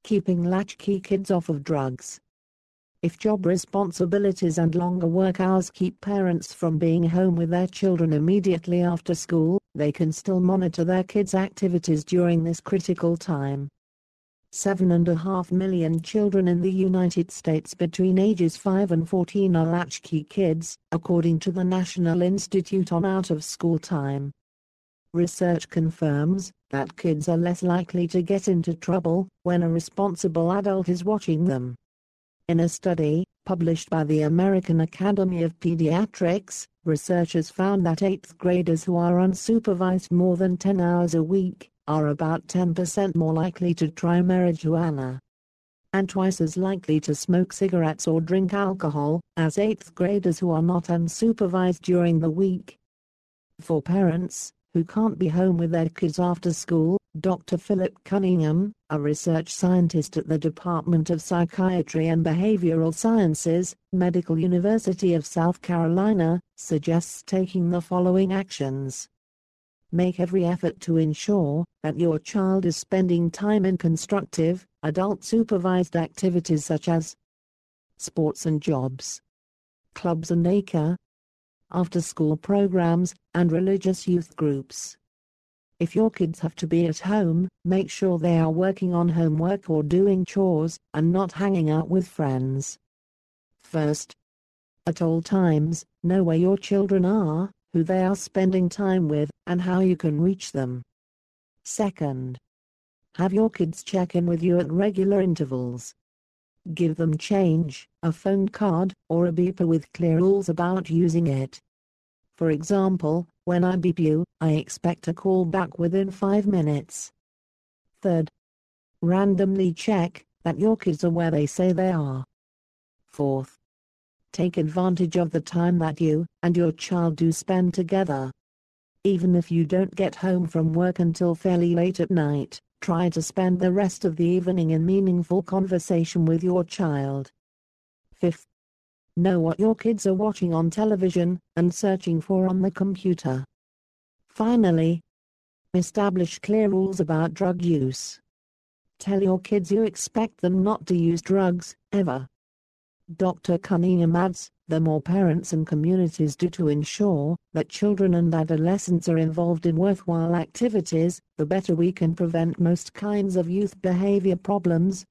Keeping latchkey kids off of drugs. If job responsibilities and longer work hours keep parents from being home with their children immediately after school, they can still monitor their kids' activities during this critical time. 7.5 million children in the United States between ages 5 and 14 are latchkey kids, according to the National Institute on Out-of-School Time. Research confirms that kids are less likely to get into trouble when a responsible adult is watching them. In a study, published by the American Academy of Pediatrics, researchers found that 8th graders who are unsupervised more than 10 hours a week are about 10% more likely to try marijuana, and twice as likely to smoke cigarettes or drink alcohol as 8th graders who are not unsupervised during the week. For parents who can't be home with their kids after school, Dr. Phillippe Cunningham, a research scientist at the Department of Psychiatry and Behavioral Sciences, Medical University of South Carolina, suggests taking the following actions. Make every effort to ensure that your child is spending time in constructive, adult-supervised activities such as sports and jobs, clubs and daycare, after-school programs, and religious youth groups. If your kids have to be at home, make sure they are working on homework or doing chores, and not hanging out with friends. First, at all times, know where your children are, who they are spending time with, and how you can reach them. Second, have your kids check in with you at regular intervals. Give them change, a phone card, or a beeper with clear rules about using it. For example, when I beep you, I expect a call back within 5 minutes. Third, randomly check that your kids are where they say they are. Fourth, take advantage of the time that you and your child do spend together. Even if you don't get home from work until fairly late at night, try to spend the rest of the evening in meaningful conversation with your child. Fifth, know what your kids are watching on television and searching for on the computer. Finally, establish clear rules about drug use. Tell your kids you expect them not to use drugs, ever. Dr. Cunningham adds, the more parents and communities do to ensure that children and adolescents are involved in worthwhile activities, the better we can prevent most kinds of youth behavior problems,